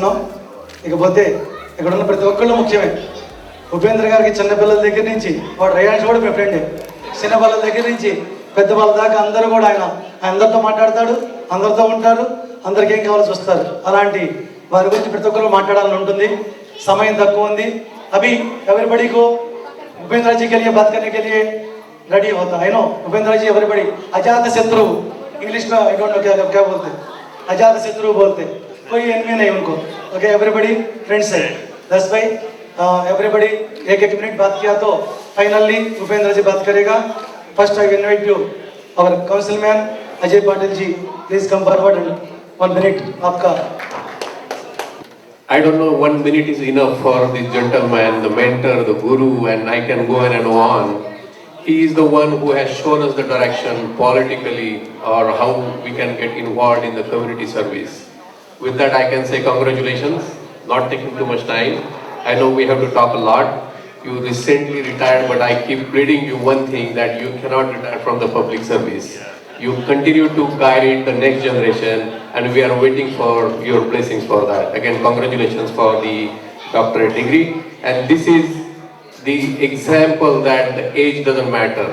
చేస్తున్నాం. ఇకపోతే ఇక్కడ ఉన్న ప్రతి ఒక్కళ్ళు ముఖ్యమే. ఉపేంద్ర గారికి చిన్నపిల్లల దగ్గర నుంచి వాడు రేయాన్స్ కూడా మీ ఫ్రెండే. చిన్నపిల్లల దగ్గర నుంచి పెద్దవాళ్ళ దాకా అందరూ కూడా ఆయన అందరితో మాట్లాడతాడు, అందరితో ఉంటారు, అందరికి ఏం కావాల్సి వస్తారు. అలాంటి వారి గురించి ప్రతి ఒక్కరు మాట్లాడాలని ఉంటుంది. समय तक अभी एवरीबडी को उपेंद्र जी के लिए बात करने के लिए रेडी होता है। नो उपेंद्र जी एवरीबडी अजात शत्रु, इंग्लिश में आई डोंट नो क्या बोलते, अजात शत्रु बोलते, कोई एनिमी नहीं उनको। ओके एवरीबडी फ्रेंड्स है। 10 भाई एवरीबडी एक मिनट बात किया तो फाइनली उपेंद्र जी बात करेगा। First I invite you our councilman Ajay Patil ji, please come forward and 1 minute आपका। I don't know 1 minute is enough for this gentleman, the mentor, the guru, and I can go on and on. He is the one who has shown us the direction politically or how we can get involved in the community service. With that I can say congratulations, not taking too much time. I know we have to talk a lot. You recently retired, but I keep pleading you one thing, that you cannot retire from the public service. You continue to guide the next generation, and we are waiting for your blessings for that. Again, congratulations for the doctorate degree. And this is the example that the age doesn't matter.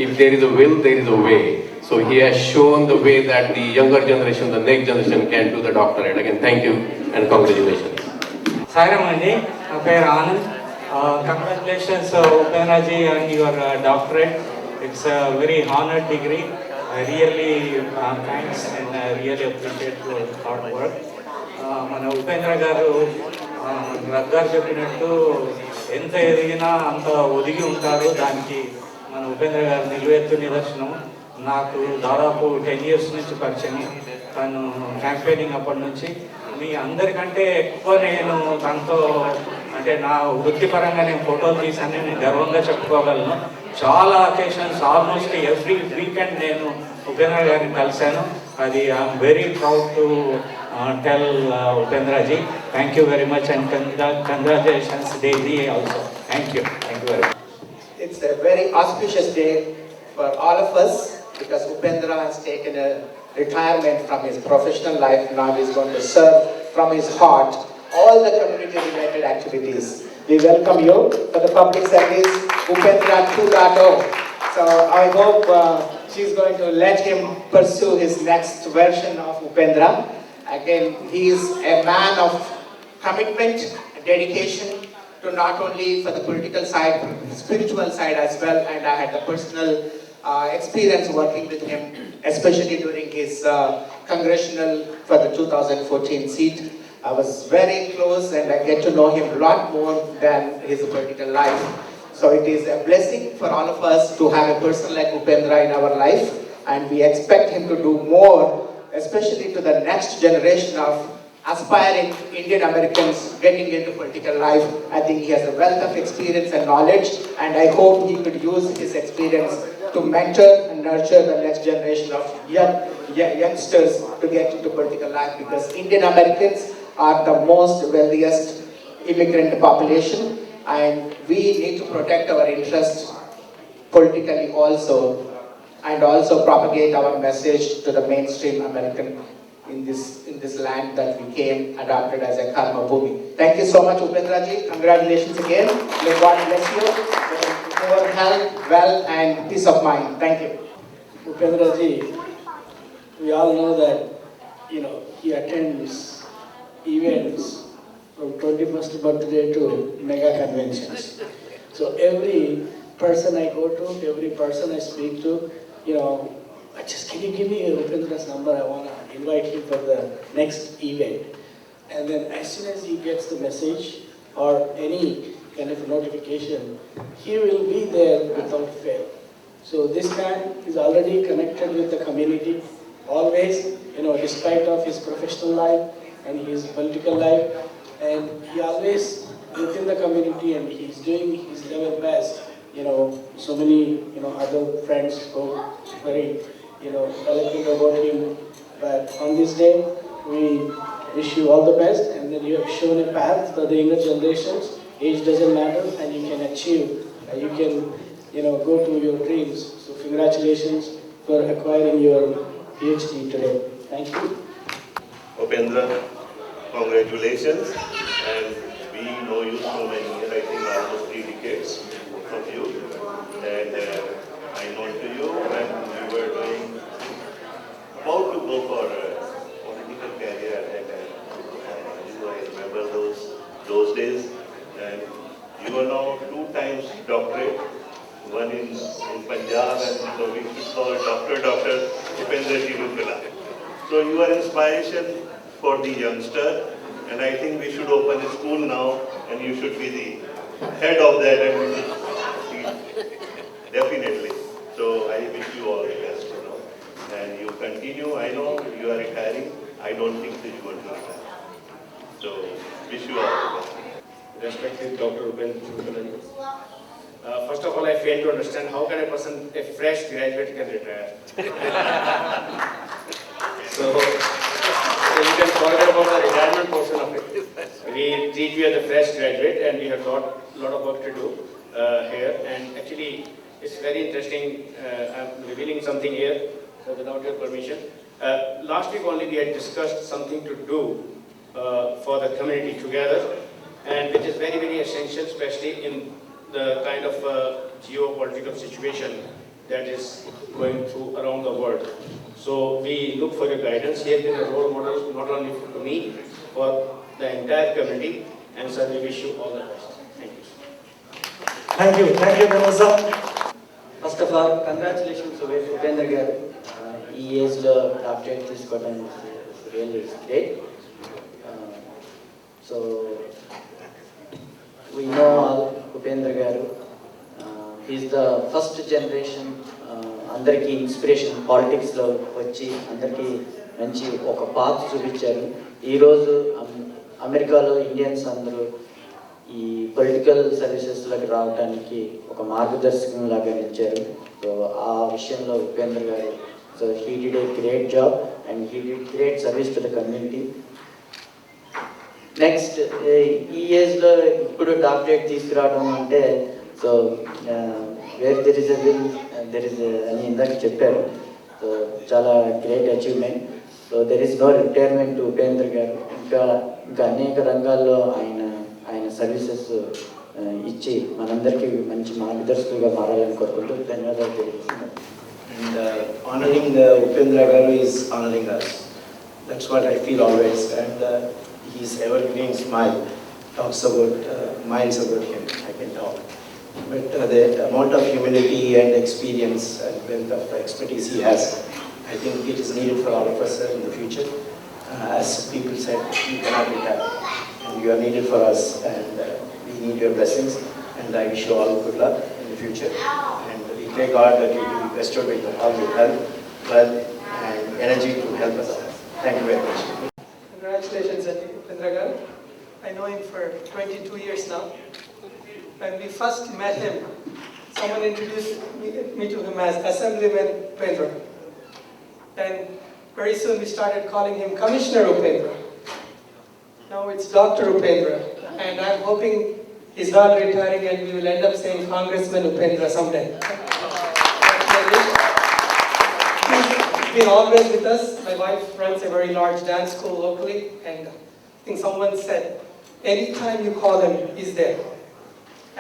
If there is a will, there is a way. So he has shown the way that the younger generation, the next generation can do the doctorate. Again, thank you and congratulations. Sai Ramandi, Anand, congratulations Upendra ji on your doctorate. It's a very honored degree. Really thanks and really appreciate your hard work. మన ఉపేంద్ర గారు రగ్గారు చెప్పినట్టు ఎంత ఎదిగినా అంత ఒదిగి ఉంటారు. దానికి మన ఉపేంద్ర గారు నిలువెత్తు నిదర్శనం. నాకు దాదాపు 10 years నుంచి పరిచయం. తను క్యాంపెయినింగ్ అప్పటి నుంచి మీ అందరికంటే ఎక్కువ నేను తనతో అంటే నా వృత్తిపరంగా నేను ఫోటోలు తీసాను, నేను గర్వంగా చెప్పుకోగలను. చాలా అకేషన్స్ ఆల్మోస్ట్ ఎవ్రీ వీకెండ్ నేను ఉపేంద్ర గారిని కలిశాను. అది I'm very proud to tell Upendraji thank you very much and congratulations daily also. Thank you very much. It's a very auspicious day for all of us because Upendra has taken a retirement from his professional life. Now he is going to serve from his heart all the community related activities. We welcome you for the public service Upendra 2.0. So I hope she's going to let him pursue his next version of Upendra. Again, he is a man of commitment, dedication to not only for the political side, spiritual side as well. And I had the personal experience working with him, especially during his congressional for the 2014 seat. I was very close and I get to know him a lot more than his political life. So it is a blessing for all of us to have a person like Upendra in our life, and we expect him to do more, especially to the next generation of aspiring Indian Americans getting into political life. I think he has a wealth of experience and knowledge, and I hope he could use his experience to mentor and nurture the next generation of youngsters to get into political life, because Indian Americans are the most wealthiest immigrant population, and we need to protect our interests politically also, and also propagate our message to the mainstream American in this land that we came adopted as a karma bhumi. Thank you so much Upendra ji. Congratulations again. May God bless you. More health, wealth and peace of mind. Thank you. Upendra ji, we all know that he attends events from 21st birthday to mega conventions. So every person I go to, every person I speak to, can you give me Upendra's number? I want to invite him for the next event. And then as soon as he gets the message or any kind of notification, he will be there without fail. So this man is already connected with the community, always, despite of his professional life and his political life, and he always within the community, and he's doing his level best. So many other friends who very eloquent about him, but on this day we wish you all the best, and then you have shown a path for the younger generations. Age doesn't matter, and you can achieve, you can go to your dreams. So congratulations for acquiring your PhD today. Thank you. Upendra, congratulations. And we know you so many years, I think almost 3 decades from you. And I known to you when you were about to go for a political career. And I remember those days. And you are now 2 times doctorate. One in Punjab, and so we should call Dr. Upendra Chivukula. So you are inspiration for the youngster, and I think we should open a school now, and you should be the head of that, and definitely. So I wish you all the best, and you continue. I know you are retiring. I don't think that you are going to retire. So wish you all the best. Respected Dr. Upendra Chivukula. First of all, I fail to understand how can a fresh graduate can retire. So you can forget about the retirement portion of it. We treat you as a fresh graduate, and we have got a lot of work to do here. And actually, it's very interesting. I'm revealing something here, so without your permission. Last week only we had discussed something to do for the community together, and which is very, very essential, especially in the kind of geopolitical situation that is going through around the world. So we look for your guidance. Here been a role model, not only to me, for the entire community, and sir, we wish you all the best. Thank you. Thank you, Benazza. First of all, congratulations to Upendra garu. He is the doctorate తీసుకోవడం really great. So we know all Upendra garu. He is the first generation అందరికీ inspiration పాలిటిక్స్లో వచ్చి అందరికీ మంచి ఒక path చూపించారు. ఈరోజు అమెరికాలో ఇండియన్స్ అందరూ ఈ పొలిటికల్ సర్వీసెస్లోకి రావడానికి ఒక మార్గదర్శకంలాగా నిలిచారు. సో ఆ విషయంలో Upendra garu, so he did a great job and he did great service to the community. Next ఈ ఏజ్లో ఇప్పుడు డాక్టరేట్ తీసుకురావడం అంటే, so where there is a will there is అని ఇందాక చెప్పారు. సో చాలా great achievement. So there is no retirement to Upendra garu. ఇంకా అనేక రంగాల్లో ఆయన సర్వీసెస్ ఇచ్చి మనందరికీ మంచి మార్గదర్శకులుగా మారాలని కోరుకుంటూ ధన్యవాదాలు తెలియజేస్తున్నాను. And honoring Upendra garu is honoring us. That's what I feel always. And his evergreen smile talks about miles about him. I can talk. But the amount of humility and experience and wealth of expertise he has, I think it is needed for all of us in the future. As people said, you cannot retire, and you are needed for us, and we need your blessings. And I wish you all good luck in the future. And we pray God that you will be bestowed with all your health, wealth, and energy to help us out. Thank you very much. Congratulations, Upendra garu. I know him for 22 years now. When we first met him, someone introduced me to him as Assemblyman Upendra. Then very soon we started calling him Commissioner Upendra. Now it's Dr. Upendra. And I'm hoping he's not retiring and we will end up saying Congressman Upendra someday. He's been always with us. My wife runs a very large dance school locally, and I think someone said, anytime you call him, he's there.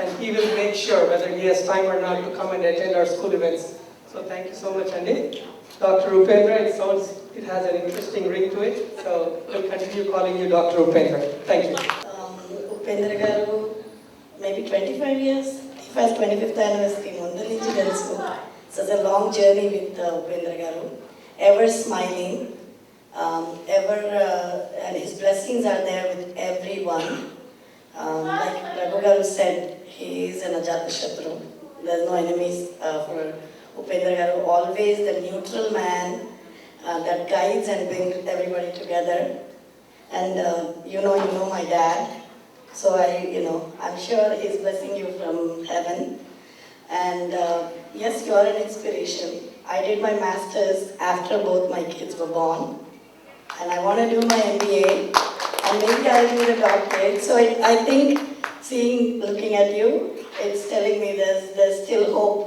And he will make sure whether he has time or not to come and attend our school events. So thank you so much, Andy. Dr. Upendra, it has an interesting ring to it. So we'll continue calling you Dr. Upendra. Thank you. Upendra garu, maybe 25 years. He has 25th anniversary. So it's a long journey with Upendra garu. Ever smiling, and his blessings are there with everyone. Like Raghu garu said, he is an Ajatashatru. There's no enemies for Upendra garu. Always the neutral man that guides and brings everybody together. And you know my dad. So I'm sure he's blessing you from heaven. And yes, you are an inspiration. I did my master's after both my kids were born. And I want to do my MBA. And maybe I'll do the doctorate. So I think looking at you, it's telling me there's still hope.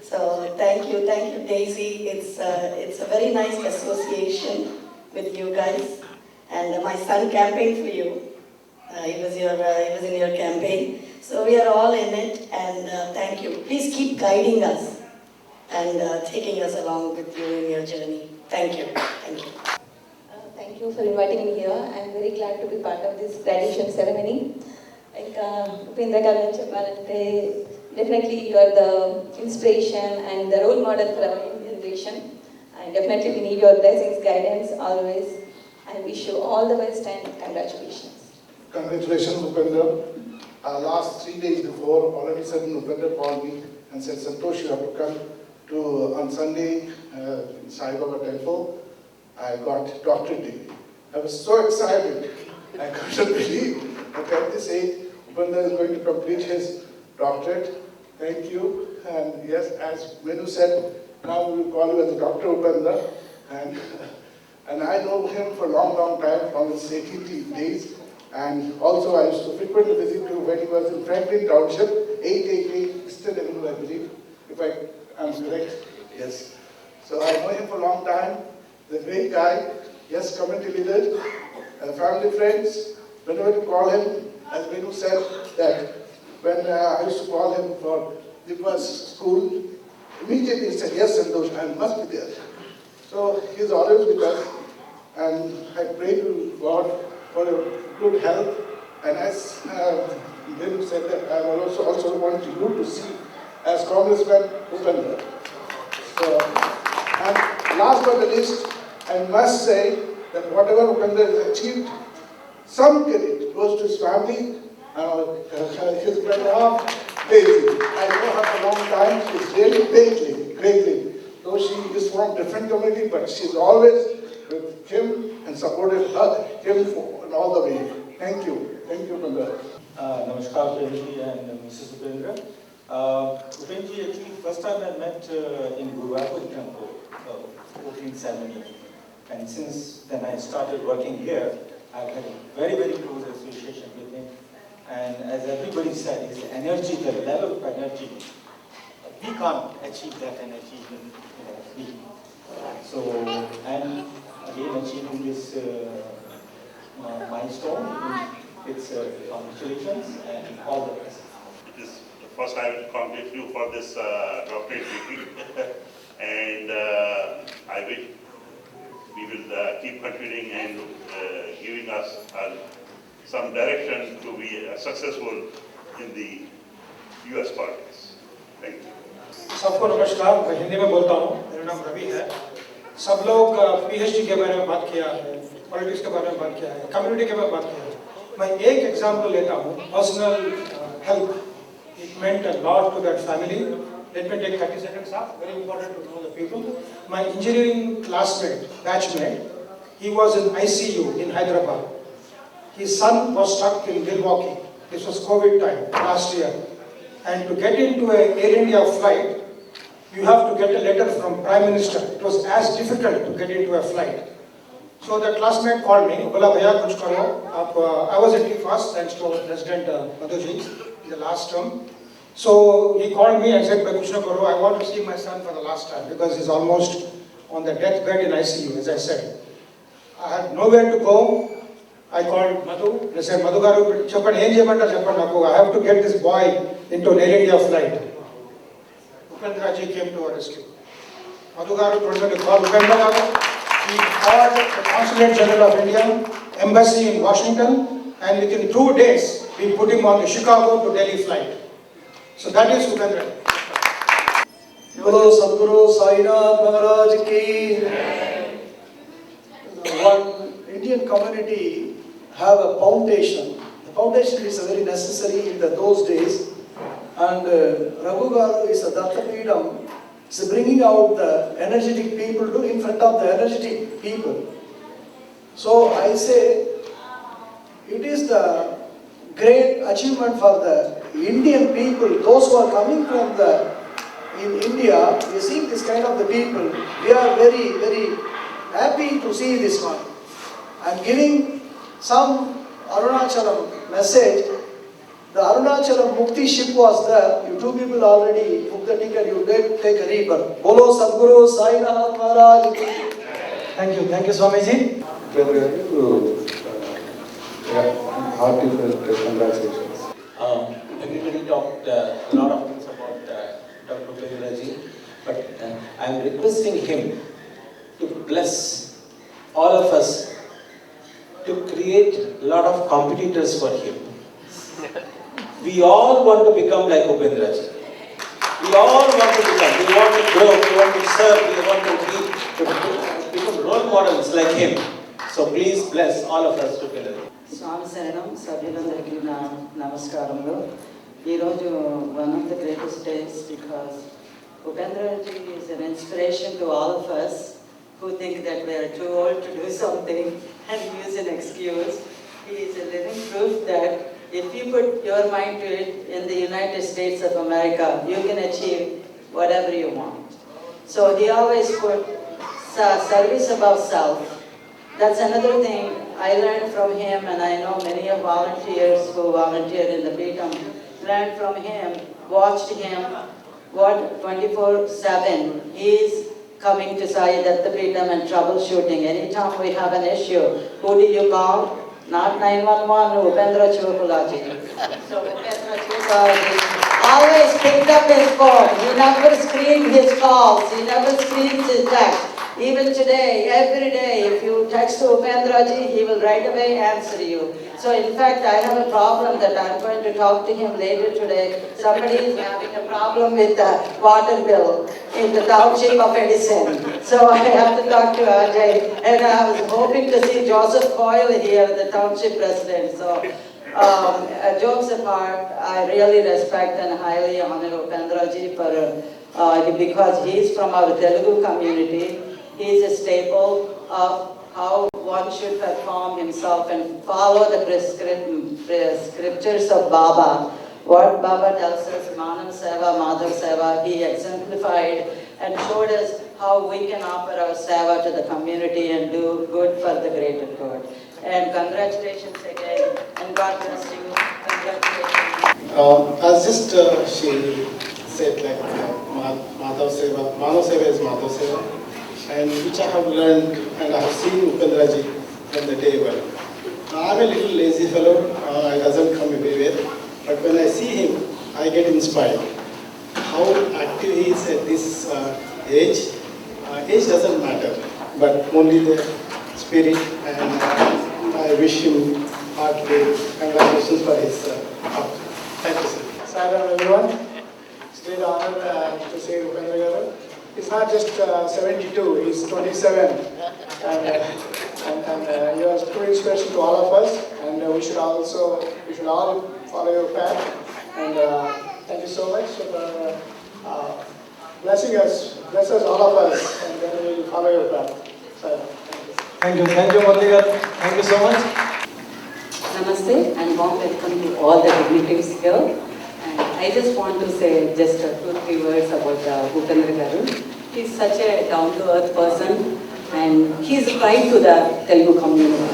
So thank you, Daisy. It's a very nice association with you guys. And my son campaigned for you. He was in your campaign. So we are all in it, and thank you. Please keep guiding us and taking us along with you in your journey. Thank you. Thank you. Thank you for inviting me here. I'm very glad to be part of this graduation ceremony. Upendra garu cheppalante, definitely you are the inspiration and the role model for our Indian generation. And definitely we need your blessings, guidance always. I wish you all the best and congratulations. Congratulations, Upendra. Last 3 days before, all of a sudden Upendra called me and said, Santosh, you have to come to on Sunday in Sai Baba temple. I got doctorate degree. I was so excited. I couldn't believe that at this age, Upendra is going to complete his doctorate. Thank you. And yes, as Venu said, now we will call you as Dr. Upendra. And I know him for a long, long time from his ATT days. And also I used to frequently visit him when he was in Franklin Township, 888 Eastern Avenue, I believe, if I am correct. Yes. So I know him for a long time. He's a great guy. Yes, community leader, family friends. Whenever you call him, as Venu said, that when I used to call him for the first school, immediately he said, yes, Santosh, I must be there. So he's always with us. And I pray to God for good health, and as Venu said that I also want you to see as Congressman Upendra. So, and last but not least, I must say that whatever Upendra has achieved, some credit goes to his family, his brother, Daisy. I know her for a long time, she's really great lady. Though she is from different community, but she's always with him and supported him in all the way. Thank you. Thank you, Upendra. Namaskar, Upendra and Mrs. Upendra. Upendra, actually, first time I met in Guruvayur temple, opening ceremony. And since then I started working here, I've had a very, very close association with him. And as everybody said, his energy, the level of energy, we can't achieve that energy in we. So, and again achieving this milestone, it's congratulations and all the best. It is first I will congratulate you for this doctorate degree, and I wish we will keep continuing and giving us some direction to be successful in the US politics. Thank you. सबको नमस्कार, मैं हिंदी में बोलता हूँ, मेरा नाम रवि है। सब लोग PhD के बारे में बात किया है, पॉलिटिक्स के बारे में बात किया है, कम्युनिटी के बारे में बात किया है। मैं एक एग्जाम्पल लेता हूँ, personal help, it meant a lot to that family. Let me take 30 seconds off, very important to know the people. My engineering classmate, batchmate, he was in ICU in Hyderabad. His son was stuck in Milwaukee. This was COVID time, last year. And to get into an Air India flight, you have to get a letter from Prime Minister. It was as difficult to get into a flight. So the classmate called me, बोला भैया कुछ करो. I was at first, thanks to President Madhuji in the last term. So he called me and said, कुछ न करो. I want to see my son for the last time because he's almost on the deathbed in ICU, as I said. I had nowhere to go. I called Madhu. They said, Madhu garu, cheppan em cheyamanta cheppan naku. I have to get this boy into an Air India flight. Upendra ji came to our rescue. Madhu garu told me to call Upendra garu. He called the Consulate General of India, Embassy in Washington, and within 2 days, we put him on the Chicago to Delhi flight. So that is Upendra. Bolo Sadguru Sai Datta Maharaj ki. One Indian community have a foundation. The foundation is very necessary in those days. And Raghu Garu is a Datta Peetham. It's bringing out the energetic people to in front of the energetic people. So I say, it is the great achievement for the Indian people, those who are coming from in India, we see this kind of the people. We are very, very happy to see this one. I'm giving some Arunachalam message. The Arunachalam Mukti ship was there. You 2 people already booked the ticket. You did take a rebirth. Bolo Sadguru Sai Datta Maharaj. Thank you, Swamiji. heartfelt congratulations. Everybody talked a lot of things about Dr. Upendra, but I am requesting him to bless all of us to create a lot of competitors for him. We all want to become like Upendra. We all want to become, we want to grow, we want to serve, we want to become role models like him. So please bless all of us together. స్వామి శరణం సభ్యులందరికీ నా నమస్కారములు. ఈరోజు one of the greatest days because Upendra ji is an inspiration to all of us who think that we are too old to do something and use an excuse. He is a living proof that if you put your mind to it in the United States of America, you can achieve whatever you want. So he always put service above self. That's another thing I learned from him, and I know many of volunteers who volunteer in the Peetham learned from him, watched him, what 24/7 he's coming to Sai Datta Peetham and troubleshooting. Anytime we have an issue, who do you call? Not 911, Upendra Chivukula. So Upendra Chivukula always picked up his phone. He never screened his calls. He never screens his text. Even today, every day, if you text to Upendra ji, he will right away answer you. So in fact, I have a problem that I'm going to talk to him later today. Somebody is having a problem with the water bill in the township of Edison. So I have to talk to Ajay. And I was hoping to see Joseph Coyle here, the township president. So jokes apart, I really respect and highly honor Upendra ji for, because he is from our Telugu community. He is a staple of how one should perform himself and follow the scriptures of Baba. What Baba tells us, Manav Seva, Madhav Seva, he exemplified and showed us how we can offer our Seva to the community and do good for the greater good. And congratulations again, and God bless you. Congratulations. As just she said, like Madhav Seva, Manav Seva is Madhav Seva, and which I have learned and I have seen Upendra ji from the day one. I'm a little lazy fellow, I doesn't come everywhere, but when I see him, I get inspired. How active he is at this age. Age doesn't matter, but only the spirit, and I wish him heartily congratulations for his heart. Thank you, sir. Salam everyone. It's a great honor to say Upendra Garu. He's not just 72, he's 27. And you are true inspiration to all of us. And we should all follow your path. And thank you so much for blessing us. Bless us, all of us. And then we will follow your path. So, Thank you, Murli garu. Thank you so much. Namaste and warm welcome to all the dignitaries here. And I just want to say just 2-3 words about Upendra Garu. He's such a down-to-earth person, and he's pride to the Telugu community,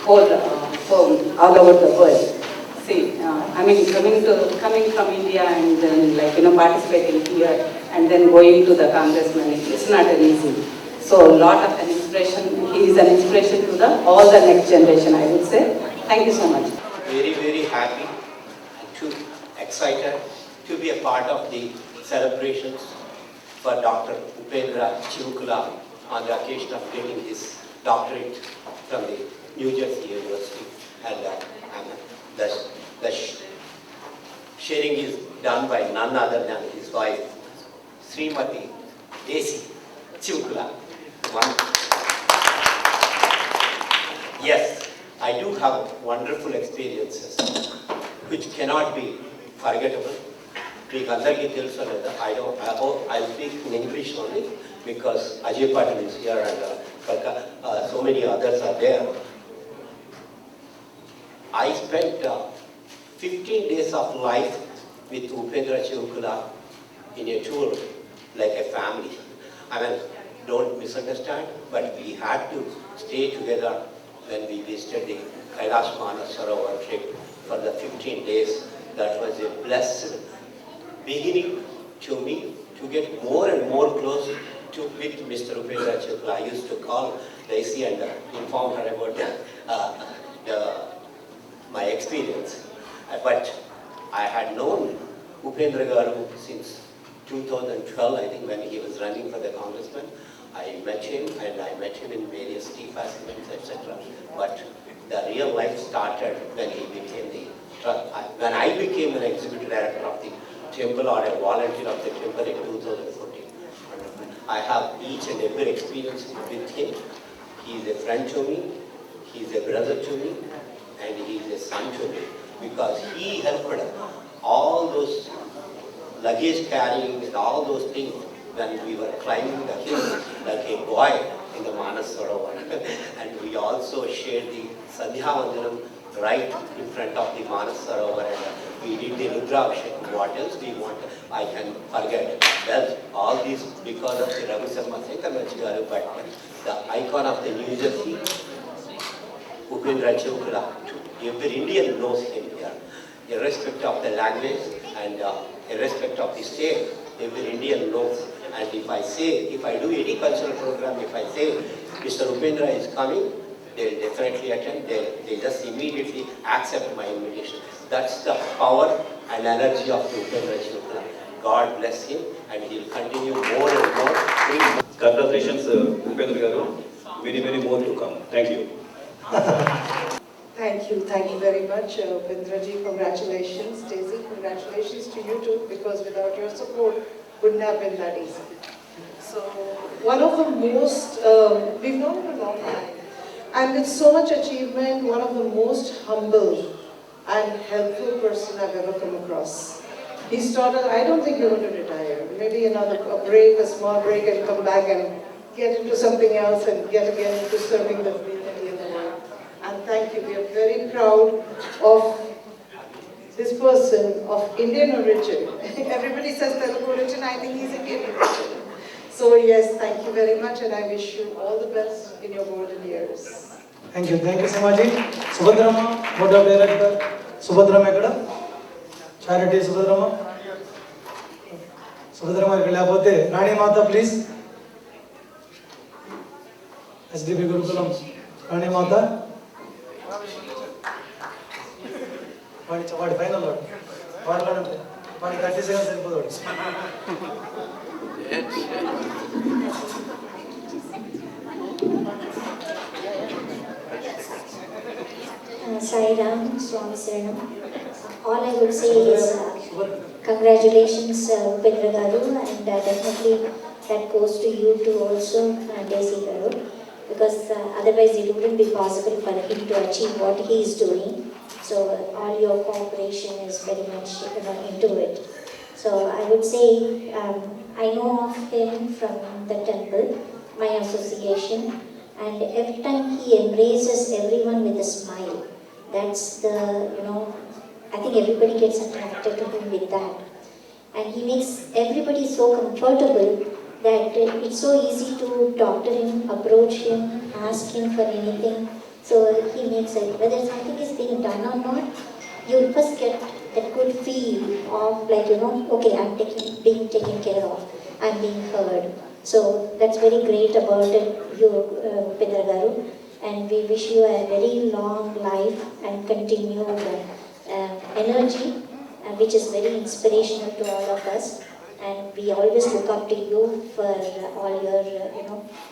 all over the world. See, I mean, coming from India and then participating here and then going to the congressman, it's not easy. So a lot of an inspiration. He is an inspiration to all the next generation, I would say. Thank you so much. Very, very happy and too excited to be a part of the celebrations for Dr. Upendra Chivukula on the occasion of getting his doctorate from the New Jersey University. And the sharing is done by none other than his wife, Srimati A.C. Chivukula. Yes, I do have wonderful experiences which cannot be forgettable. I'll speak in English only because Ajay Patil is here and so many others are there. I spent 15 days of life with Upendra Chivukula in a tour like a family. I mean, don't misunderstand, but we had to stay together when we visited the Kailash Manasarovar trip for the 15 days. That was a blessed beginning to me to get more and more close with Mr. Upendra Chivukula. I used to call Daisy and inform her about my experience. But I had known Upendra Garu since 2012, I think, when he was running for the congressman. I met him, and I met him in various tea festivals, etc. But the real life started when he became when I became an executive director of the temple, or a volunteer of the temple in 2014. I have each and every experience with him. He is a friend to me, he is a brother to me, and he is a son to me, because he helped all those luggage carrying and all those things when we were climbing the hill like a boy in the Manas Sarovar. And we also shared the Sandhya Vandanam right in front of the Manas Sarovar, and we did the Rudrabhishekam. What else we want? I can forget. Well, all this because of the Ravi Sarma Garu, but the icon of the New Jersey, Upendra Chivukula. Every Indian knows him here, irrespective of the language and irrespective of the state. Every Indian knows. And if I do any cultural program, if I say Mr. Upendra is coming, they'll definitely attend. They just immediately accept my invitation. That's the power and energy of Upendra Chivukula. God bless him, and he'll continue more and more. Congratulations, Upendra Garu. Many, many more to come. Thank you. Thank you very much, Upendra ji. Congratulations, Daisy. Congratulations to you too, because without your support, wouldn't have been that easy. So, one of the most, we've known him a long time, and with so much achievement, one of the most humble and helpful person I've ever come across. He started, I don't think you're going to retire, maybe a small break, and come back and get into something else and get again into serving the community in the world. And thank you, we are very proud of this person of Indian origin. Everybody says Telugu origin, I think he's Indian origin. So yes, thank you very much, and I wish you all the best in your golden years. Thank you so much. Subhadrama, Board of Director. Subhadrama ekkada? Charity Subhadrama. Subhadrama ikkada leకపోతే Rani Mata, please. SDB Gurukulam, Rani Mata. వాడి final వాడి 30 seconds సరిపోదు. Sai Ram, Swami Saranam. All I would say is congratulations, Upendra Garu, and definitely that goes to you too also, Daisy Garu, because otherwise it wouldn't be possible for him to achieve what he is doing. So all your cooperation is very much into it. So I would say I know of him from the temple, my association, and every time he embraces everyone with a smile. That's the, I think everybody gets attracted to him with that. And he makes everybody so comfortable that it's so easy to talk to him, approach him, ask him for anything. So he makes it, whether something is being done or not, you'll first get that good feel of like, okay, I'm being taken care of, I'm being heard. So that's very great about you, Upendra Garu, and we wish you a very long life and continued energy, which is very inspirational to all of us. And we always look up to you for all your,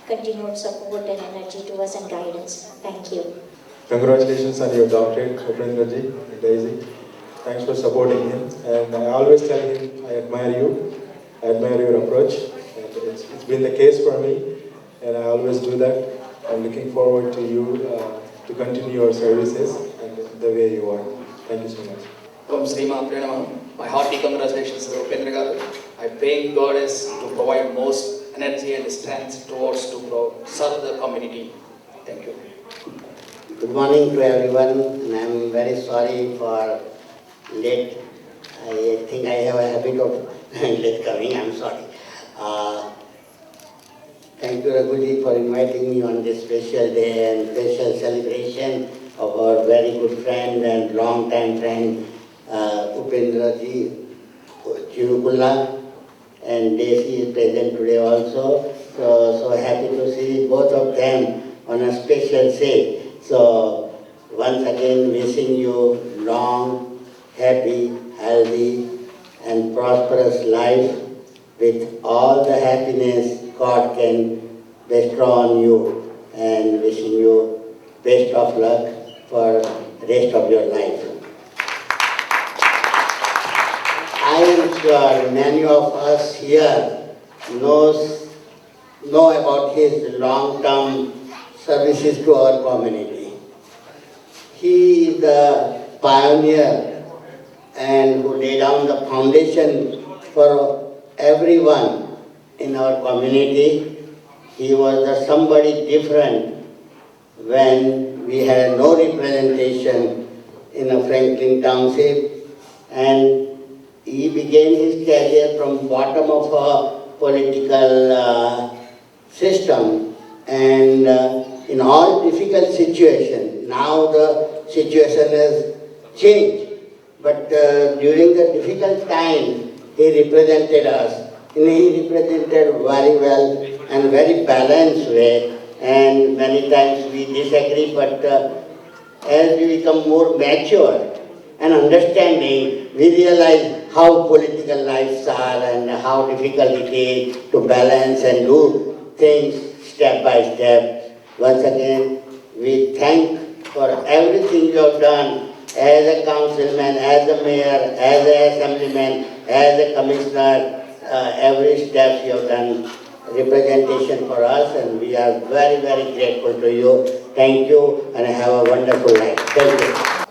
continued support and energy to us and guidance. Thank you. Congratulations on your doctorate, Upendra ji and Daisy. Thanks for supporting him. And I always tell him, I admire you. I admire your approach. And it's been the case for me, and I always do that. I'm looking forward to you to continue your services and the way you are. Thank you so much. Om Sri Matre Namah. My hearty congratulations to Upendra Garu. I pray God is to provide most energy and strength towards to serve the community. Thank you. Good morning to everyone, and I'm very sorry for late. I think I have a habit of late coming. I'm sorry. Thank you, Raghuji, for inviting me on this special day and special celebration of our very good friend and long-time friend, Upendra Chivukula, and Daisy is present today also. So happy to see both of them on a special day. So once again wishing you long, happy, healthy and prosperous life with all the happiness God can bestow on you, and wishing you best of luck for the rest of your life. I am sure many of us here know about his long-term services to our community. He is the pioneer and who laid down the foundation for everyone in our community. He was somebody different when we had no representation in a Franklin Township, and he began his career from bottom of a political system, and in all difficult situations. Now the situation has changed, but during the difficult time he represented us, and he represented very well and very balanced way, and many times we disagree, but as we become more mature and understanding, we realize how political lives are and how difficult it is to balance and do things step by step. Once again, we thank for everything you have done as a councilman, as a mayor, as an assemblyman, as a commissioner. Every step you have done representation for us, and we are very, very grateful to you. Thank you, and have a wonderful life. Thank you.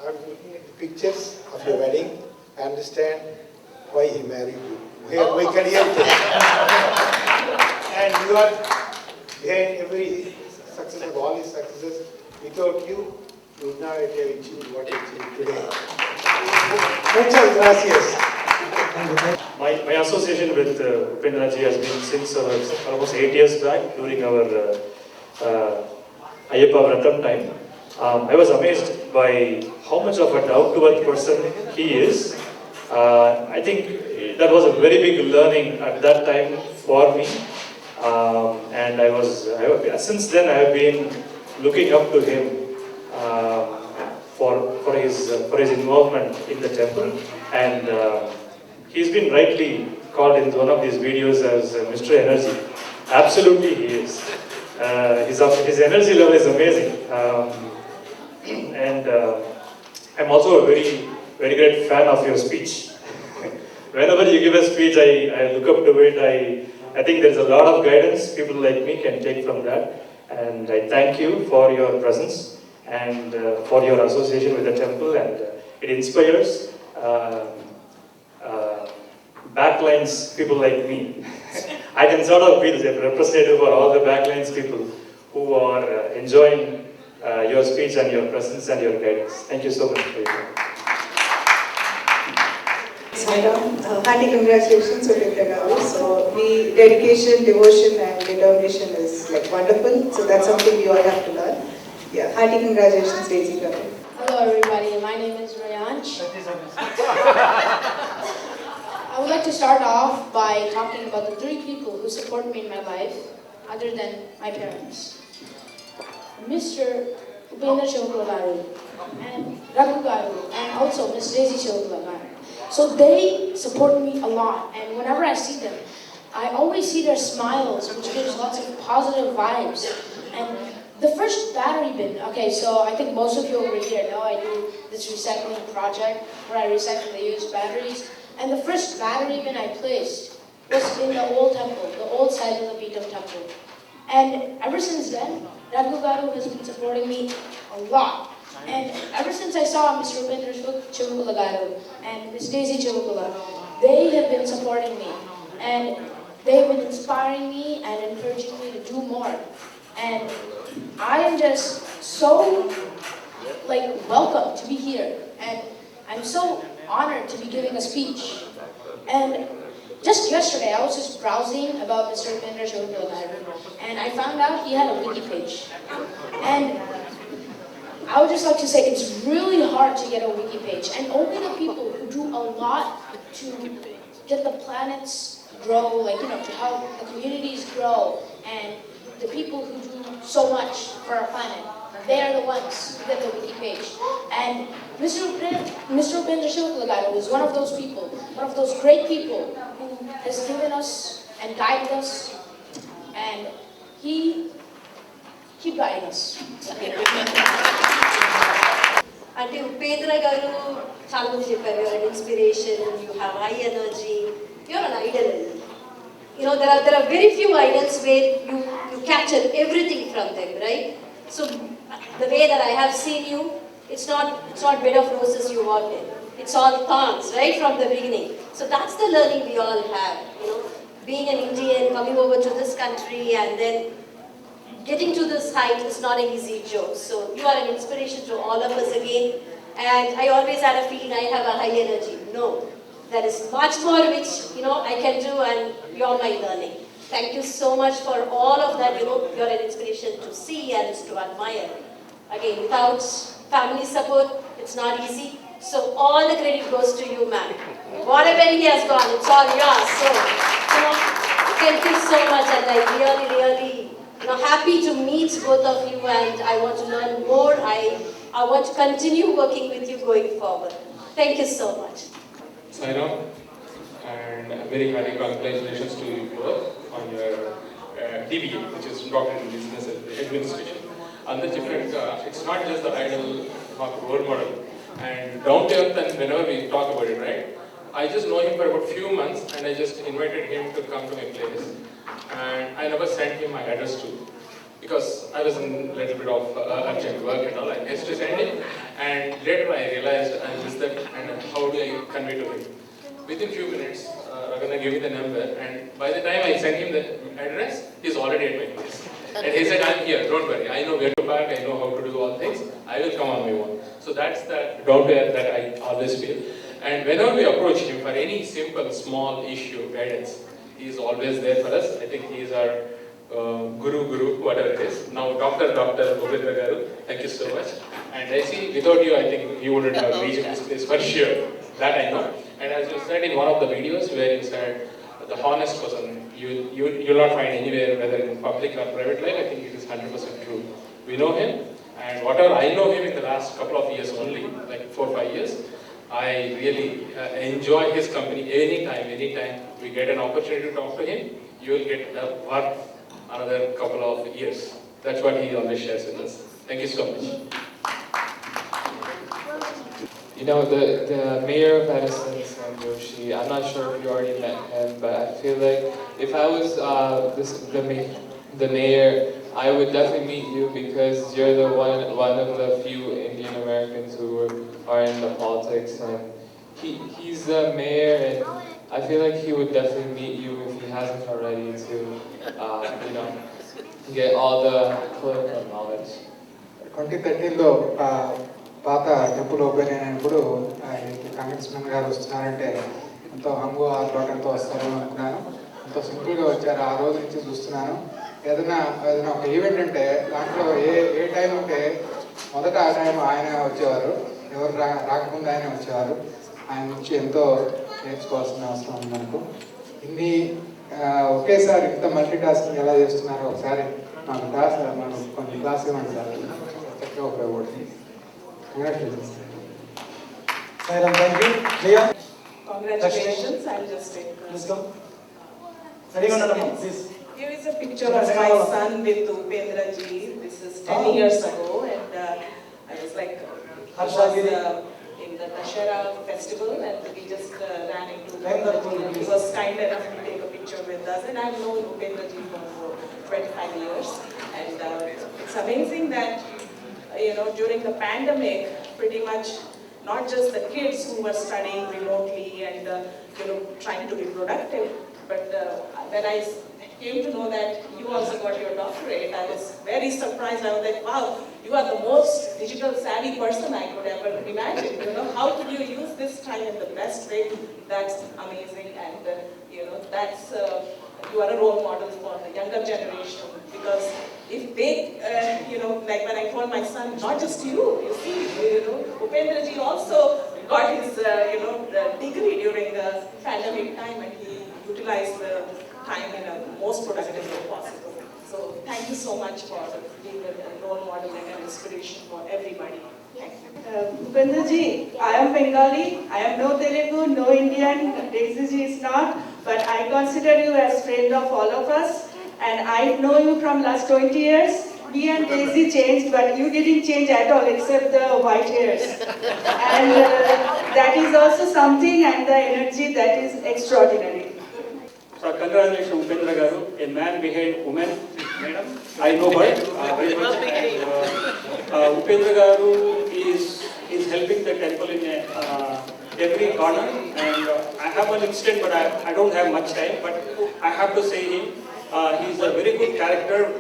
I'm looking at the pictures of your wedding. I understand why he married you. We can hear it. And you are behind every success of all his successes. Without you, you would not have achieved what you achieved today. Muchas gracias. My association with Upendra ji has been since almost 8 years back during our Ayyappa Vratam time. I was amazed by how much of a down-to-earth person he is. I think that was a very big learning at that time for me. And since then I have been looking up to him for his involvement in the temple, and he's been rightly called in one of these videos as Mr. Energy. Absolutely he is. His energy level is amazing. And I'm also a very, very great fan of your speech. Whenever you give a speech, I look up to it. I think there's a lot of guidance people like me can take from that. And I thank you for your presence and for your association with the temple, and it inspires backlines people like me. I can sort of be the representative for all the backlines people who are enjoying your speech and your presence and your guidance. Thank you so much for your time. Sai Datta, hearty congratulations to Upendra garu. So the dedication, devotion and determination is like wonderful. So that's something we all have to learn. Yeah, hearty congratulations, Daisy garu. Hello everybody, my name is Rayanch. I would like to start off by talking about the 3 people who support me in my life, other than my parents. Mr. Upendra Chivukula and Raghu garu, and also Miss Daisy Chivukula. So they support me a lot, and whenever I see them, I always see their smiles, which gives lots of positive vibes. And the first battery bin, okay, so I think most of you over here know I do this recycling project where I recycle the used batteries. And the first battery bin I placed was in the old temple, the old Sai Datta Peetham temple. And ever since then, Raghu garu has been supporting me a lot. And ever since I saw Mr. Upendra Chivukula garu and Miss Daisy Chivukula, they have been supporting me. And they have been inspiring me and encouraging me to do more. And I am just so, welcome to be here. And I'm so honored to be giving a speech. And just yesterday, I was just browsing about Mr. Upendra Chivukula, and I found out he had a wiki page. And I would just like to say it's really hard to get a wiki page, and only the people who do a lot to get the planets grow, to help the communities grow, and the people who do so much for our planet. They are the ones who get the wiki page. And Mr. Upendra Chivukula is one of those people, one of those great people who has given us and guided us, and he keep guiding us. అంటే ఉపేంద్ర గారు చాలా మంది చెప్పారు, you're an inspiration, you have high energy, you're an idol. there are very few idols where you capture everything from them, right? So the way that I have seen you, it's not bed of roses you walked in. It's all thorns, right from the beginning. So that's the learning we all have. Being an Indian, coming over to this country, and then getting to this height is not an easy job. So you are an inspiration to all of us again. And I always had a feeling I have a high energy. No, there is much more which I can do, and you're my learning. Thank you so much for all of that. You're an inspiration to see and to admire. Again, without family support, it's not easy. So all the credit goes to you, man. Whatever he has gone, it's all yours. So thank you so much, and I really happy to meet both of you, and I want to learn more. I want to continue working with you going forward. Thank you so much. Sai Ram, and very happy congratulations to you both on your DBA, which is Doctorate in Business Administration. And the different, it's not just the idol, not the role model. And down to earth, and whenever we talk about it, right? I just know him for about few months, and I just invited him to come to my place. And I never sent him my address too, because I was in a little bit of urgent work and all. I used to send him, and later I realized I missed that, and how do I convey to him? Within few minutes, Ragana gave me the number, and by the time I sent him the address, he's already at my place. And he said, I'm here, don't worry, I know where to park, I know how to do all things, I will come on my own. So that's the down to earth that I always feel. And whenever we approach him for any simple, small issue, guidance, he is always there for us. I think he is our guru, whatever it is. Now, Dr. Upendra Garu, thank you so much. And I see, without you, I think you wouldn't have reached this place for sure. That I know. And as you said in one of the videos where you said, the honest person, you'll not find anywhere, whether in public or private life, I think it is 100% true. We know him, and whatever I know him in the last couple of years only, like 4-5 years, I really enjoy his company anytime we get an opportunity to talk to him, you will get worth another couple of years. That's what he always shares with us. Thank you so much. The mayor of Edison, Sam Joshi, I'm not sure if you already met him, but I feel like if I was the mayor, I would definitely meet you, because you're the one of the few Indian Americans who are in the politics, and he's the mayor, and I feel like he would definitely meet you if he hasn't already to get all the political knowledge. 2013లో పాత temple open అయినప్పుడు కాంగ్రెస్మెన్ గారు వస్తున్నారంటే ఎంతో హంగు ఆర్భాటంతో వస్తారని అనుకున్నాను. ఎంతో సింపుల్గా వచ్చారు. ఆ రోజు నుంచి చూస్తున్నాను. ఏదైనా ఒక ఈవెంట్ అంటే దాంట్లో ఏ టైం ఉంటే మొదట ఆ టైం ఆయన వచ్చేవారు, ఎవరు రాకముందు ఆయన వచ్చేవారు. ఆయన నుంచి ఎంతో నేర్చుకోవాల్సిన అవసరం ఉంది మనకు. ఇన్ని ఒకేసారి ఇంత మల్టీ టాస్కింగ్ ఎలా చేస్తున్నారో ఒకసారి మనకు కొన్ని క్లాస్ ఇవ్వండి సార్, చక్కగా ఉపయోగపడుతుంది. Congratulations. Sai Ram, thank you. Priya? Congratulations. I'll just take Let's go. Please. Here is a picture of my son with Upendra ji. This is 10 years ago, and I was like, in the Dashera festival, and we just ran into him. He was kind enough to take a picture with us, and I've known Upendra ji for 25 years, and it's amazing that during the pandemic, pretty much not just the kids who were studying remotely and trying to be productive, but when I came to know that you also got your doctorate, I was very surprised. I was like, wow, you are the most digital savvy person I could ever imagine. How could you use this time in the best way? That's amazing, and that's you are a role model for the younger generation, because if they, like when I told my son, not just you see, Upendra ji also got his, degree during the pandemic time, and he utilized the time in a most productive way possible. So thank you so much for being a role model and an inspiration for everybody. Thank you. Upendra ji, I am Bengali, I am no Telugu, no Indian, Daisy ji is not, but I consider you as friend of all of us, and I know you from last 20 years. Me and Daisy changed, but you didn't change at all except the white hairs. And that is also something, and the energy that is extraordinary. So congratulations, Upendra Garu, a man behind women. Madam, I know her very much. Upendra Garu is helping the temple in every corner, and I have one incident, but I don't have much time. But I have to say him. He's a very good character.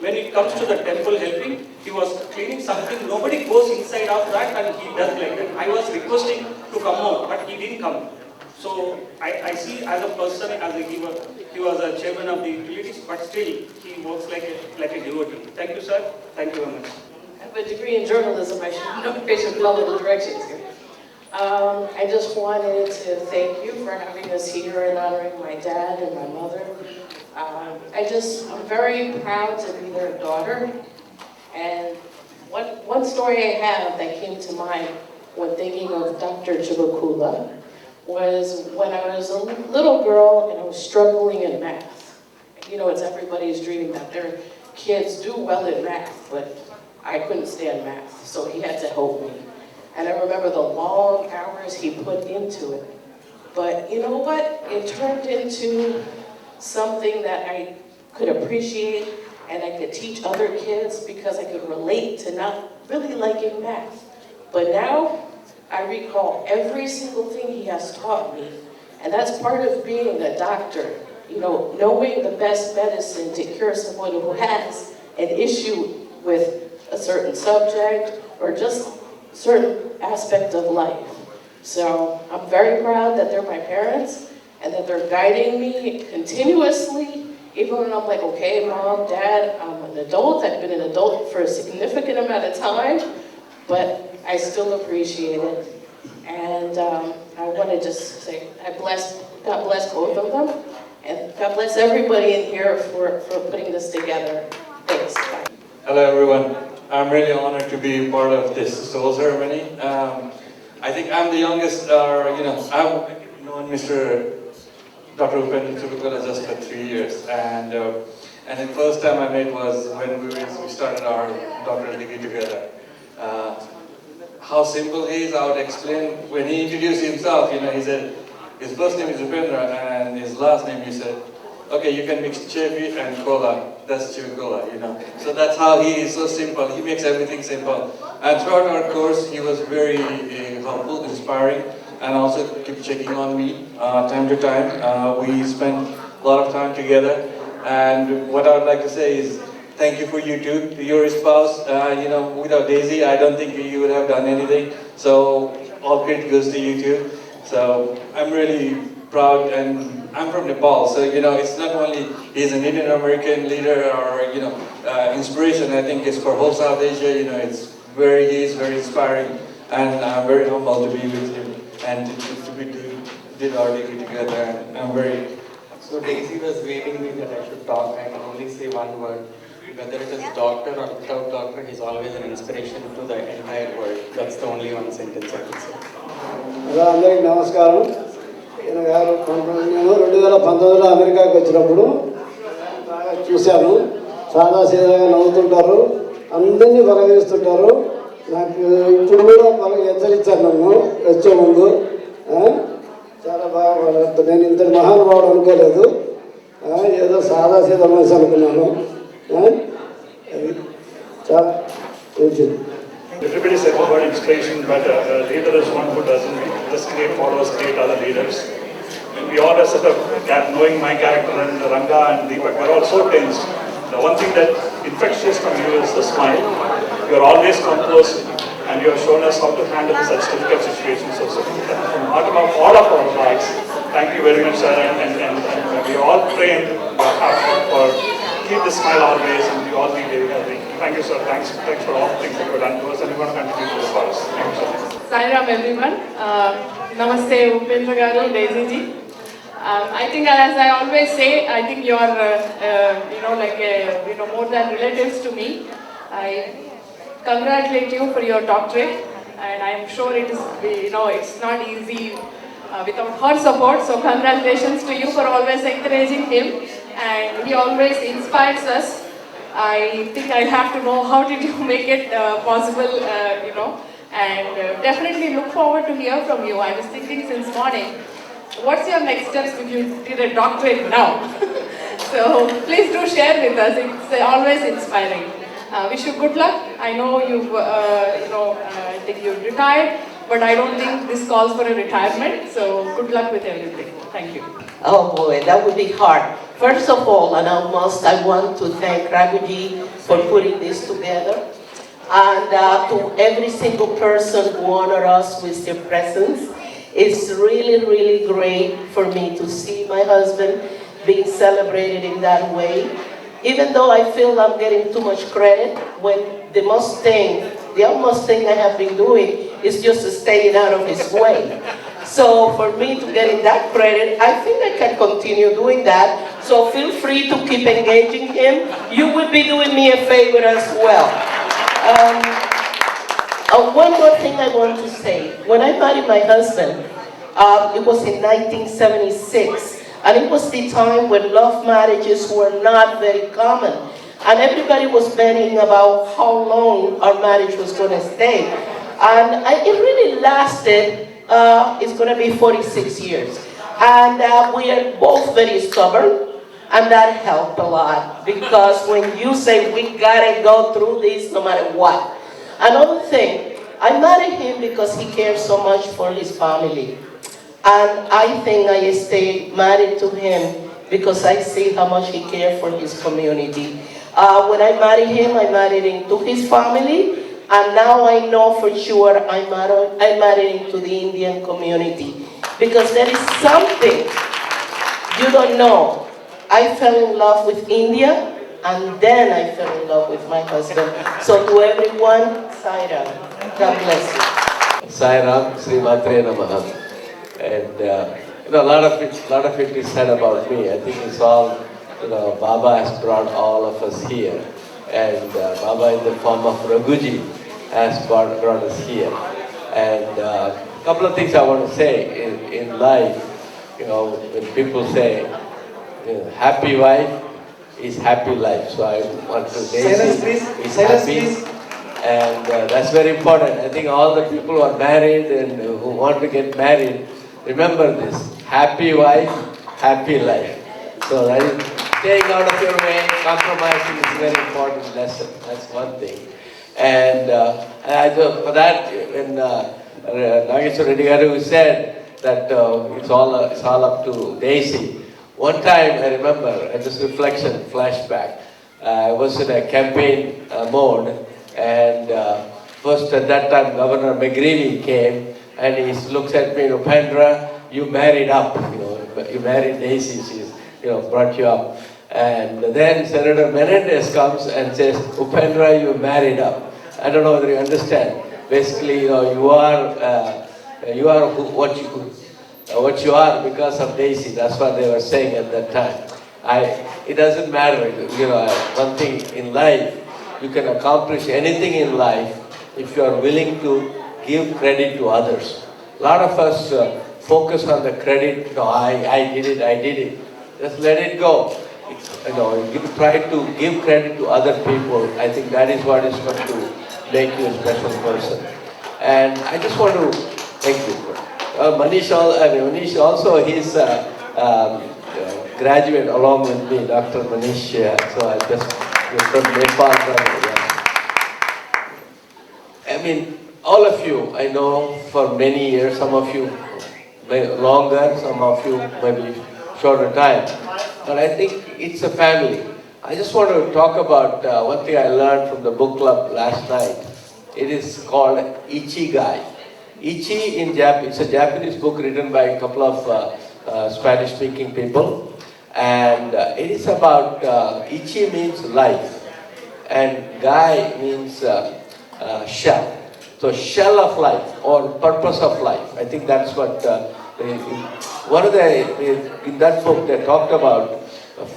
When it comes to the temple helping, he was cleaning something. Nobody goes inside of that, and he does like that. I was requesting to come home, but he didn't come. So I see as a person, as a giver, he was a chairman of the utilities, but still he works like a devotee. Thank you, sir. Thank you very much. I have a degree in journalism. I should know patient global directions here. I just wanted to thank you for having us here and honoring my dad and my mother. I'm very proud to be their daughter. And one story I have that came to mind when thinking of Dr. Chivukula was when I was a little girl and I was struggling in math. You know, it's everybody's dream that their kids do well in math, but I couldn't stand math, so he had to help me. And I remember the long hours he put into it. But you know what? It turned into something that I could appreciate and I could teach other kids because I could relate to not really liking math. But now, I recall every single thing he has taught me, and that's part of being a doctor. You know, knowing the best medicine to cure someone who has an issue with a certain subject or just certain aspect of life. So I'm very proud that they're my parents and that they're guiding me continuously, even when I'm like, okay, mom, dad, I'm an adult. I've been an adult for a significant amount of time, but I still appreciate it. And I want to just say, God bless both of them. And God bless everybody in here for putting this together. Thanks. Bye. Hello, everyone. I'm really honored to be part of this soul ceremony. I think I'm the youngest, I've known Dr. Upendra Chivukula just for 3 years. And the first time I met was when we started our doctoral degree together. How simple he is, I would explain. When he introduced himself, he said, his first name is Upendra and his last name, he said, okay, you can mix Chevi and Cola, that's Chivukula, So that's how he is, so simple. He makes everything simple. And throughout our course, he was very helpful, inspiring, and also keep checking on me time to time. We spent a lot of time together. And what I would like to say is, thank you for you too. You're his spouse. Without Daisy, I don't think you would have done anything. So all credit goes to you too. So I'm really proud, and I'm from Nepal. So it's not only he's an Indian American leader or inspiration. I think it's for whole South Asia. He is very inspiring, and I'm very humbled to be with him and to did our degree together. And I'm very. So Daisy was waiting me that I should talk. I can only say one word. Whether it is doctor or without doctor, he's always an inspiration to the entire world. That's the only one sentence I can say. అందరికీ నమస్కారం. ఈయన గారు నేను 2019లో అమెరికాకి వచ్చినప్పుడు బాగా చూశాను. సాదాసీదాగా నవ్వుతుంటారు, అందరినీ పలకరిస్తుంటారు. నాకు ఇప్పుడు కూడా హెచ్చరించారు నన్ను వచ్చే ముందు. చాలా బాగా నేను ఇంతటి మహానుభావుడు అనుకోలేదు. ఏదో సాదాసీదా మనిషి అనుకున్నాను. Everybody said about inspiration, but a leader is one who doesn't just create followers, create other leaders. And we all are sort of, knowing my character and Ranga and Deepak, we're all so tensed. The one thing that infectious from you is the smile. You're always composed, and you have shown us how to handle such difficult situations. So from out of all of our hearts, thank you very much, sir, and we all pray for keep the smile always, and you all be very healthy. Thank you, sir. Thanks for all the things that you've done to us, and we're going to continue to do for us. Thank you, sir. Sai Ram, everyone. Namaste, Upendra Garu, Daisy ji. I think, as I always say, I think you are, more than relatives to me. I congratulate you for your doctorate, and I am sure it is, it's not easy without her support. So congratulations to you for always encouraging him, and he always inspires us. I think I have to know how did you make it possible, and definitely look forward to hear from you. I was thinking since morning, what's your next steps if you did a doctorate now? So please do share with us. It's always inspiring. Wish you good luck. I know you've, I think you've retired, but I don't think this calls for a retirement. So good luck with everything. Thank you. Oh boy, that would be hard. First of all, and I want to thank Raghuji for putting this together. And to every single person who honored us with their presence. It's really, really great for me to see my husband being celebrated in that way. Even though I feel I'm getting too much credit, when the utmost thing I have been doing is just staying out of his way. So for me to get that credit, I think I can continue doing that. So feel free to keep engaging him. You will be doing me a favor as well. One more thing I want to say. When I married my husband, it was in 1976. And it was the time when love marriages were not very common. And everybody was betting about how long our marriage was going to stay. And it really lasted, it's going to be 46 years. And we are both very stubborn. And that helped a lot. Because when you say, we got to go through this no matter what. Another thing, I married him because he cares so much for his family. And I think I stay married to him because I see how much he cares for his community. When I married him, I married into his family. And now I know for sure I married into the Indian community. Because there is something you don't know. I fell in love with India. And then I fell in love with my husband. So to everyone, Sai Ram. God bless you. Sai Ram, Sri Matre Namaha. And a lot of it is said about me. I think it's all, Baba has brought all of us here. And Baba in the form of Raghuji has brought us here. And a couple of things I want to say in life, when people say, happy wife is happy life. So I want to say is happy. And that's very important. I think all the people who are married and who want to get married, remember this, happy wife, happy life. So that is staying out of your way, compromising is a very important lesson. That's one thing. And for that, when Nageshwar Reddy Garu said that it's all up to Daisy. One time I remember, this reflection, flashback, I was in a campaign mode, and first at that time Governor McGreevy came, and he looks at me, Upendra, you married up, you married Daisy, she's, brought you up. And then Senator Menendez comes and says, Upendra, you married up. I don't know whether you understand. Basically, you are what you are because of Daisy. That's what they were saying at that time. It doesn't matter, one thing in life, you can accomplish anything in life if you are willing to give credit to others. A lot of us focus on the credit, I did it. Just let it go. Try to give credit to other people. I think that is what is going to make you a special person. And I just want to thank you. Manish also, he's graduate along with me, Dr. Manish. So I just from Nepal. I mean, all of you, I know for many years, some of you longer, some of you maybe shorter time. But I think it's a family. I just want to talk about one thing I learned from the book club last night. It is called Ichigai. Ichi in Japanese, it's a Japanese book written by a couple of Spanish-speaking people. And it is about, Ichi means life. And Gai means shell. So shell of life or purpose of life. I think that's what One of in that book they talked about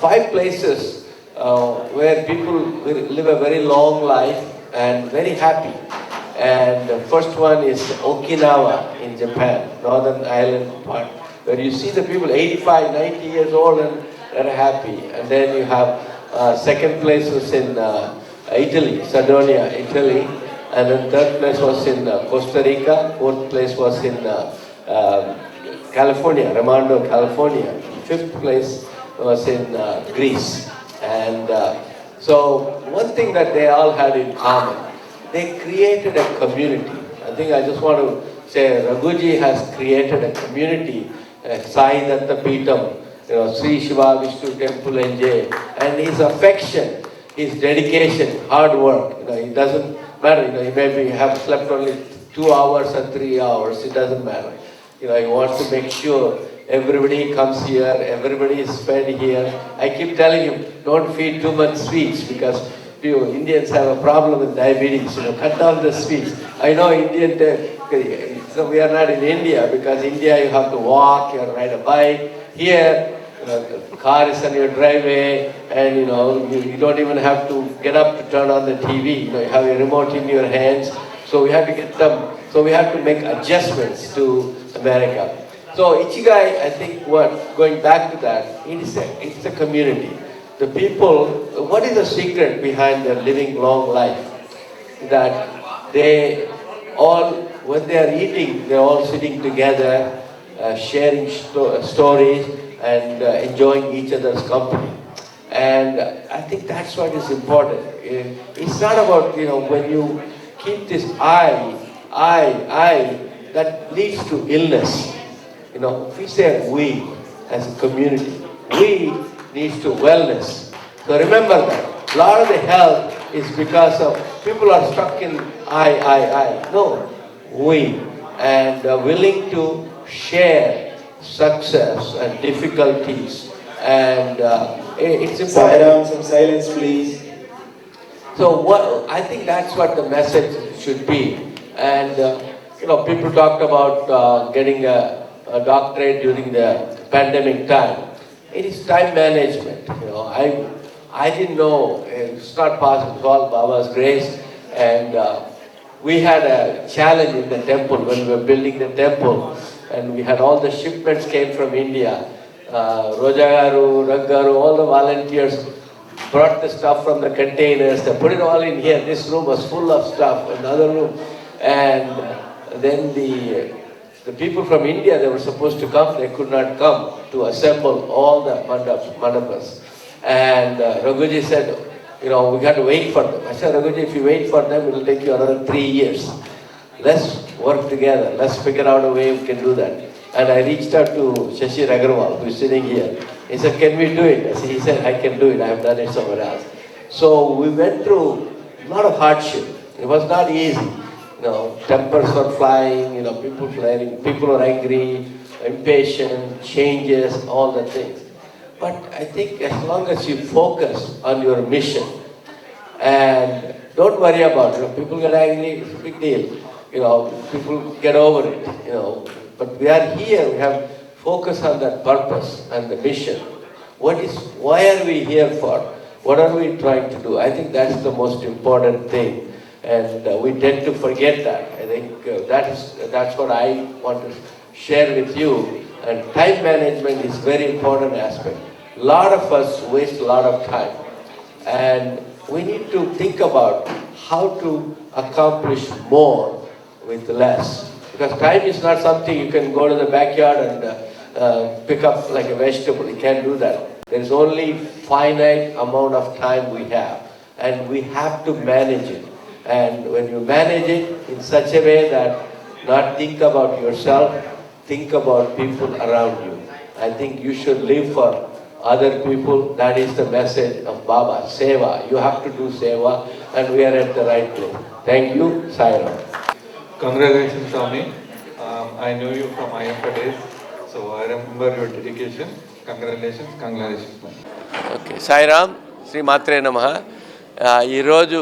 5 places where people live a very long life and very happy. And the first one is Okinawa in Japan, northern island part, where you see the people 85, 90 years old and they're happy. And then you have second place was in Italy, Sardinia, Italy. And then third place was in Costa Rica. Fourth place was in California, Raimondo, California. Fifth place was in Greece. And so one thing that they all had in common, they created a community. I think I just want to say Raghuji has created a community, Sai Datta Peetham, Sri Shiva Vishnu Temple NJ, and his affection, his dedication, hard work. It doesn't matter. He maybe have slept only 2 hours or 3 hours. It doesn't matter. He wants to make sure everybody comes here, everybody is fed here. I keep telling him, don't feed too much sweets because Indians have a problem with diabetes. Cut down the sweets. I know so we are not in India because India you have to walk, you have to ride a bike. Here, the car is on your driveway, and you don't even have to get up to turn on the TV. You have your remote in your hands. So we have to get them. So we have to make adjustments to America. So Ichigai, I think, going back to that, it's a community. The people, what is the secret behind their living long life? That they all, when they are eating, they're all sitting together, sharing stories and enjoying each other's company. And I think that's what is important. It's not about, when you keep this I, that leads to illness. If we say we as a community, we needs to wellness. So remember that. A lot of the health is because of people are stuck in I. No, we. And willing to share success and difficulties. And it's important. Sairam, some silence please. So I think that's what the message should be. And people talked about getting a doctorate during the pandemic time. It is time management. I didn't know it's not possible. It's all Baba's grace. And we had a challenge in the temple when we were building the temple, and we had all the shipments came from India. Rojagaru, Raggaru, all the volunteers brought the stuff from the containers. They put it all in here. This room was full of stuff. Another room, and then the people from India, they were supposed to come, they could not come to assemble all the mandapas. And Raghuji said, we got to wait for them. I said, Raghuji, if you wait for them, it will take you another 3 years. Let's work together. Let's figure out a way we can do that. And I reached out to Shashi Agarwal, who is sitting here. He said, can we do it? He said, I can do it. I have done it somewhere else. So we went through a lot of hardship. It was not easy. Tempers were flying, people flying, people were angry, impatient, changes, all the things. But I think as long as you focus on your mission and don't worry about it, people get angry, it's a big deal. People get over it, But we are here, we have focus on that purpose and the mission. Why are we here for? What are we trying to do? I think that's the most important thing. And we tend to forget that. I think that's what I want to share with you. And time management is very important aspect. A lot of us waste a lot of time. And we need to think about how to accomplish more with less. Because time is not something you can go to the backyard and pick up like a vegetable. You can't do that. There's only finite amount of time we have. And we have to manage it. And when you manage it in such a way that not think about yourself, think about people around you. I think you should live for other people. That is the message of Baba. Seva. You have to do seva, and we are at the right place. Thank you, Sai Ram. Congratulations, Swami. I know you from IFA days, so I remember your dedication. Congratulations, man. Okay, Sai Ram, Sri Matre Namaha. ఈరోజు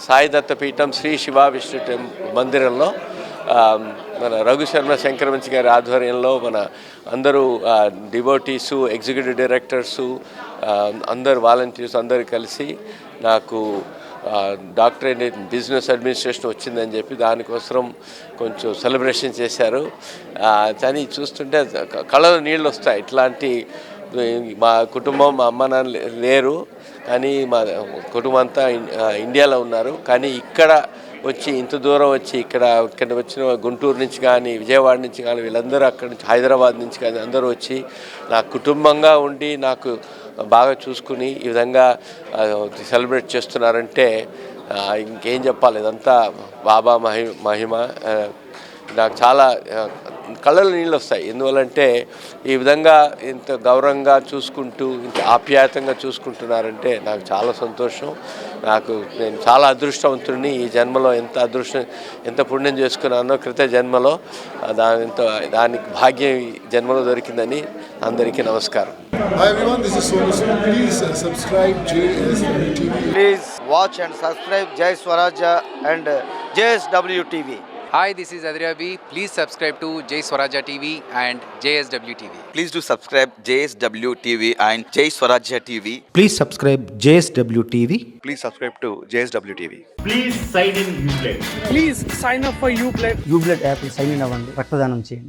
సాయి దత్త పీఠం శ్రీ శివ విష్ణు మందిరంలో మన రఘు శర్మ శంకరమంచి గారి ఆధ్వర్యంలో మన అందరూ డివోటీసు, executive directors, అందరు volunteers అందరు కలిసి నాకు డాక్టరేట్ ఇన్ బిజినెస్ అడ్మినిస్ట్రేషన్ వచ్చిందని చెప్పి దానికోసం కొంచెం సెలబ్రేషన్ చేశారు. కానీ చూస్తుంటే కళ్ళలో నీళ్ళు వస్తాయి. ఇట్లాంటి మా కుటుంబం, మా అమ్మ నాన్న లేరు, కానీ మా కుటుంబం అంతా ఇండియాలో ఉన్నారు. కానీ ఇక్కడ వచ్చి ఇంత దూరం వచ్చి ఇక్కడ వచ్చిన గుంటూరు నుంచి కానీ, విజయవాడ నుంచి కానీ, వీళ్ళందరూ అక్కడి నుంచి, హైదరాబాద్ నుంచి కానీ అందరూ వచ్చి నా కుటుంబంగా ఉండి నాకు బాగా చూసుకుని ఈ విధంగా సెలబ్రేట్ చేస్తున్నారంటే ఇంకేం చెప్పాలి. ఇదంతా బాబా మహిమ. నాకు చాలా కళ్ళలో నీళ్ళు వస్తాయి. ఎందువల్లంటే ఈ విధంగా ఇంత గౌరవంగా చూసుకుంటూ, ఇంత ఆప్యాయతంగా చూసుకుంటున్నారంటే నాకు చాలా సంతోషం. నేను చాలా అదృష్టవంతుడిని. ఈ జన్మలో ఎంత పుణ్యం చేసుకున్నానో క్రిత జన్మలో దానికి భాగ్యం ఈ జన్మలో దొరికిందని అందరికీ నమస్కారం. Hi everyone, this is Sonu Sood. Please subscribe JSW TV. Please watch and subscribe Jai Swarajya and JSW TV. Hi, this is Adirabi. Please subscribe to Jai Swarajya TV and JSW TV. Please do subscribe JSW TV and Jai Swarajya TV. Please subscribe JSW TV. Please subscribe to JSW TV. Please sign in UBLED. Please sign up for UBLED. UBLED app sign in అవ్వండి, రక్తదానం చేయండి.